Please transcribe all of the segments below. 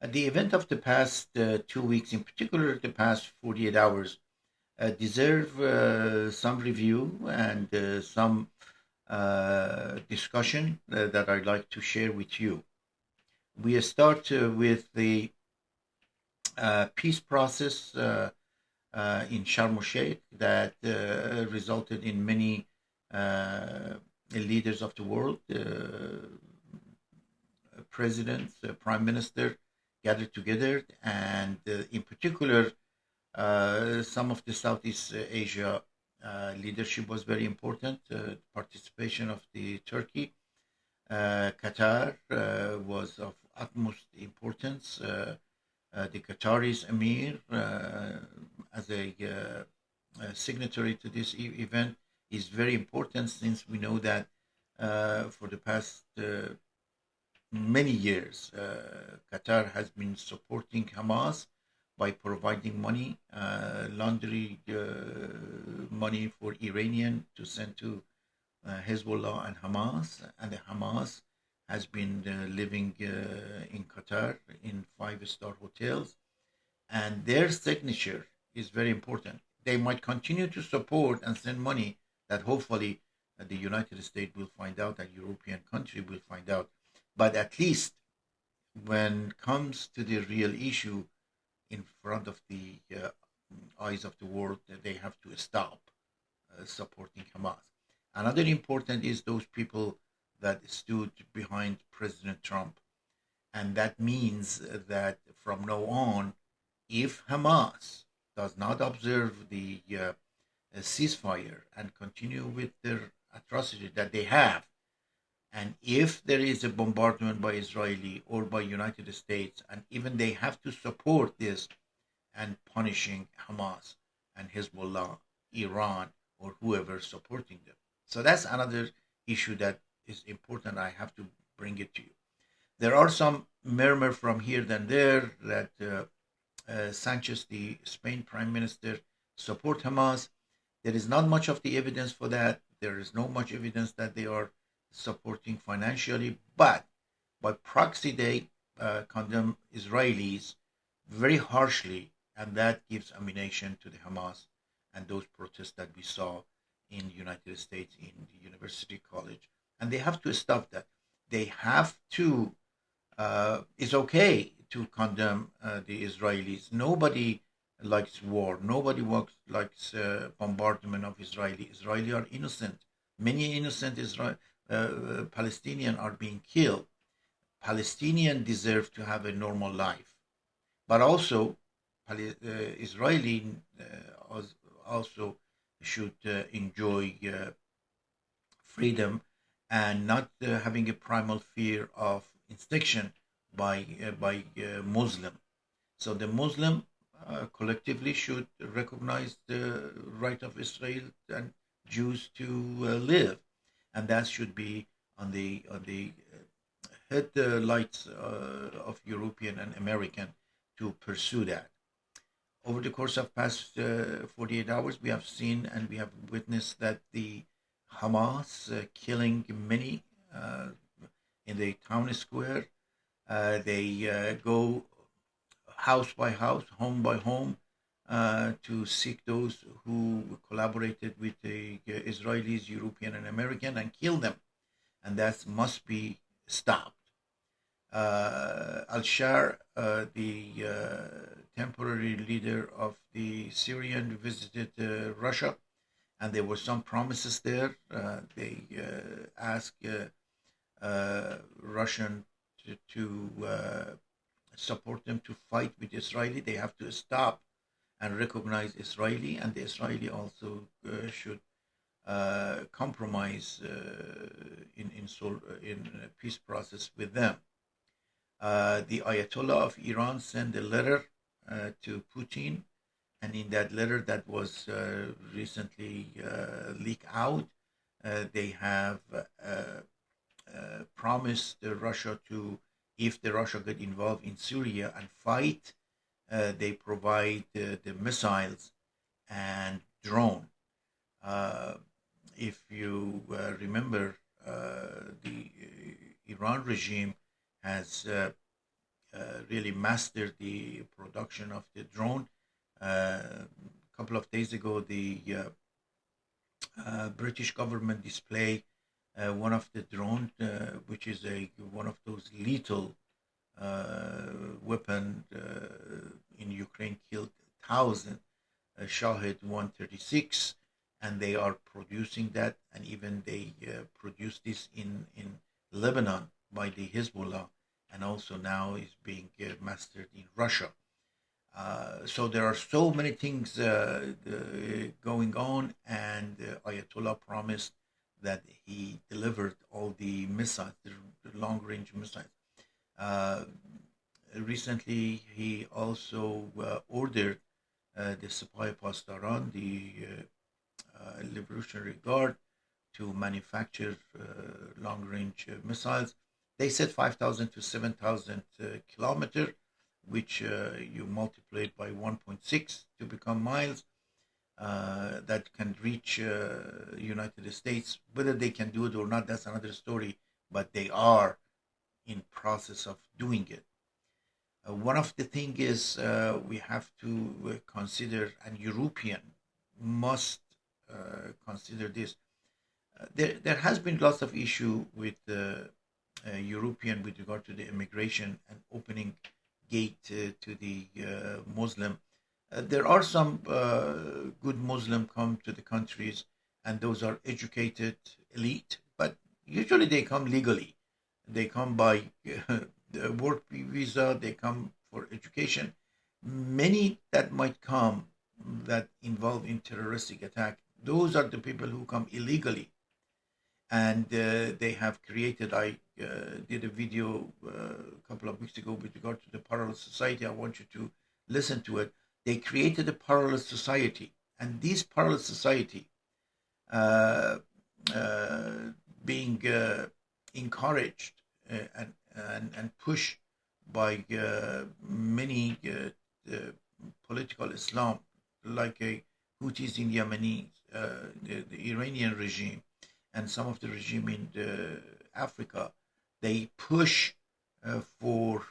The event of the past 2 weeks, in particular the past 48 hours, deserve some review and some discussion that I'd like to share with you. We start with the peace process in Sharm el Sheikh that resulted in many uh, leaders of the world, presidents, prime minister gathered together, and in particular, some of the Southeast Asia leadership was very important. Participation of the Turkey, Qatar was of utmost importance. The Qataris Emir, as a signatory to this event, is very important since we know that for the past many years, Qatar has been supporting Hamas by providing money, laundry money for Iranian to send to Hezbollah and Hamas, and the Hamas has been living in Qatar in five-star hotels, and their signature is very important. They might continue to support and send money that hopefully the United States will find out, that European country will find out, but at least when it comes to the real issue in front of the eyes of the world, they have to stop supporting Hamas. Another important is those people that stood behind President Trump. And that means that from now on, if Hamas does not observe the ceasefire and continue with their atrocity that they have, and if there is a bombardment by Israeli or by United States, and even they have to support this and punishing Hamas and Hezbollah, Iran, or whoever supporting them. So that's another issue that is important. I have to bring it to you. There are some murmur from here and there that Sanchez, the Spain Prime Minister, support Hamas. There is not much of the evidence for that. There is no much evidence that they are supporting financially, but by proxy they condemn Israelis very harshly, and that gives ammunition to the Hamas and those protests that we saw in the United States in the University College. And they have to stop that. They have to. It's okay to condemn the Israelis. Nobody likes war. Nobody likes bombardment of Israeli. Israeli are innocent. Many innocent Palestinians are being killed. Palestinians deserve to have a normal life, but also Israeli also should enjoy freedom and not having a primal fear of inspection by Muslim. So the Muslim collectively should recognize the right of Israel and Jews to live, and that should be on the headlights of European and American to pursue that. Over the course of past 48 hours, we have seen and we have witnessed that the Hamas killing many uh, in the town square. They go house by house, home by home, to seek those who collaborated with the Israelis, European, and American, and kill them. And that must be stopped. Al-Shar, the temporary leader of the Syrian, visited Russia, and there were some promises there. They asked Russian to support them to fight with Israeli. They have to stop and recognize Israeli, and the Israeli also should compromise in peace process with them. The Ayatollah of Iran sent a letter to Putin, and in that letter that was recently leaked out, they have promised Russia to, if the Russia get involved in Syria and fight, they provide the missiles and drone. Uh, if you remember, the Iran regime has really mastered the production of the drone. A couple of days ago, the British government display one of the drones, which is one of those lethal weapon in Ukraine, killed thousands. Shahid 136, and they are producing that, and even they produce this in Lebanon by the Hezbollah, and also now is being mastered in Russia. So there are so many things going on, and Ayatollah promised that he delivered all the missiles, the long-range missiles. Uh, Recently, he also ordered the Sepah Pastaran, the Revolutionary Guard, to manufacture long-range missiles. They said 5,000 to 7,000 kilometer, which you multiply it by 1.6 to become miles. That can reach United States. Whether they can do it or not, that's another story. But they are in process of doing it. One of the thing is we have to consider, and European must consider this. There has been lots of issue with European with regard to the immigration and opening gate to the Muslim. There are some good Muslim come to the countries, and those are educated elite, but usually they come legally. They come by the work visa, they come for education. Many that might come that involve in terroristic attack, those are the people who come illegally, and they have created. I did a video a couple of weeks ago with regard to the parallel society. I want you to listen to it. They created a parallel society, and this parallel society uh, uh, being encouraged and pushed by many political Islam, like Houthis in Yemen, the Iranian regime, and some of the regime in Africa. They push for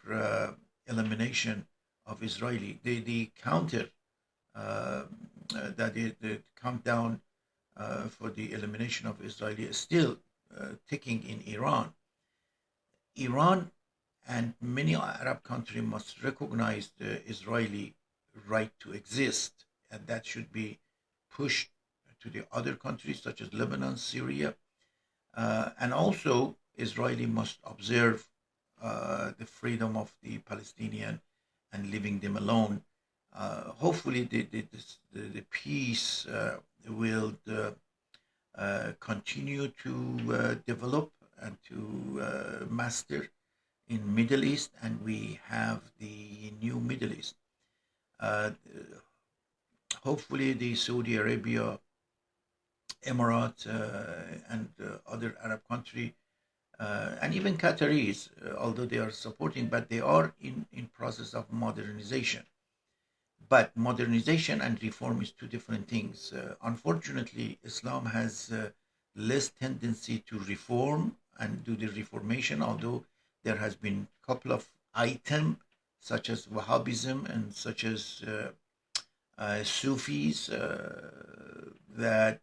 elimination of Israeli. The counter the countdown for the elimination of Israeli is still ticking in Iran. Iran and many Arab countries must recognize the Israeli right to exist, and that should be pushed to the other countries such as Lebanon, Syria, and also Israeli must observe the freedom of the Palestinian and leaving them alone. Hopefully, the peace will continue to develop and to master in Middle East, and we have the new Middle East. Uh, Hopefully, the Saudi Arabia, Emirates, and other Arab country, and even Qataris, although they are supporting, but they are in process of modernization. But modernization and reform is two different things. Unfortunately, Islam has less tendency to reform and do the reformation, although there has been a couple of items such as Wahhabism and such as Sufis that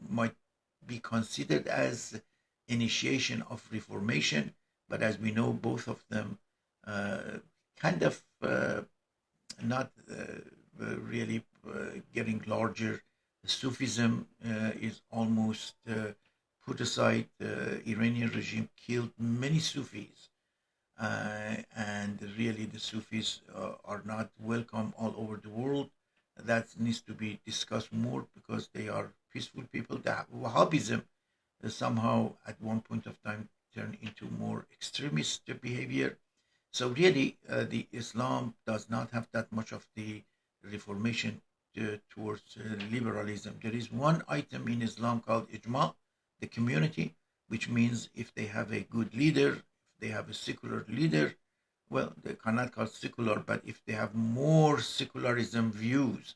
might be considered as initiation of reformation. But as we know, both of them kind of not really getting larger. Sufism is almost put aside. The Iranian regime killed many Sufis, and really the Sufis are not welcome all over the world. That needs to be discussed more because they are peaceful people. That Wahhabism somehow at one point of time turned into more extremist behavior. So really, the Islam does not have that much of the reformation towards liberalism. There is one item in Islam called ijma, the community, which means if they have a good leader, if they have a secular leader, well, they cannot call secular, but if they have more secularism views,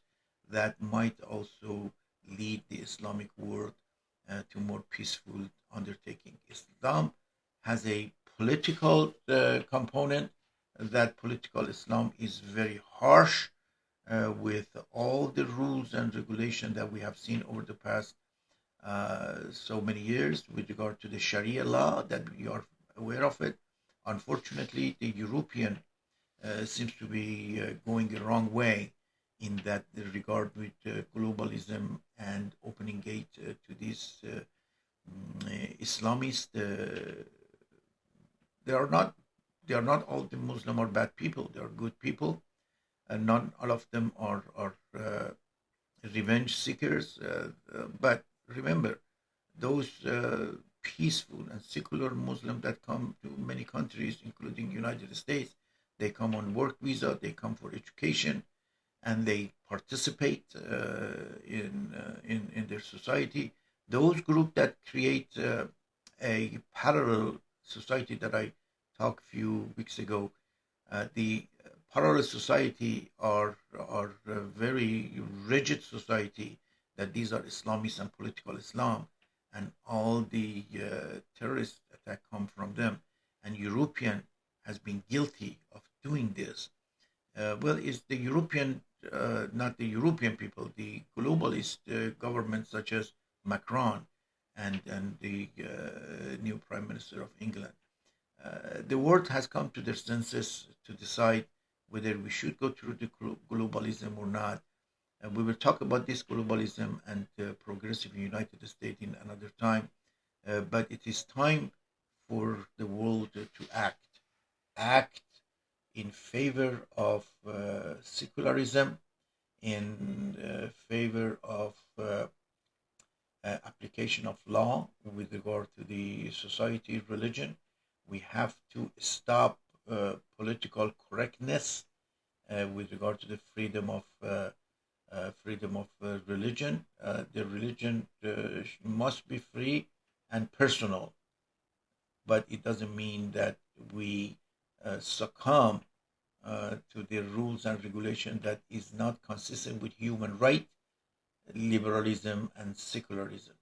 that might also lead the Islamic world to more peaceful undertaking. Islam has a political component, that political Islam is very harsh with all the rules and regulation that we have seen over the past so many years with regard to the Sharia law that we are aware of it. Unfortunately, the European seems to be going the wrong way in that regard with globalism and opening gate to these Islamists. They are not they are not all the Muslim are bad people. They are good people, and not all of them are revenge seekers. But remember, those peaceful and secular Muslims that come to many countries, including United States, they come on work visa, they come for education, and they participate in their society. Those groups that create a parallel society that I talked a few weeks ago, the parallel society are a very rigid society that these are Islamists and political Islam, and all the terrorist attack come from them. And European has been guilty of doing this. Well, it's the European, not the European people, the globalist governments such as Macron and the new Prime Minister of England. The world has come to their senses to decide whether we should go through the globalism or not. And we will talk about this globalism and progressive United States in another time. But it is time for the world to act in favor of secularism, in favor of application of law with regard to the society religion. We have to stop political correctness with regard to the freedom of religion. The religion must be free and personal, but it doesn't mean that we succumb to the rules and regulation that is not consistent with human right, liberalism, and secularism.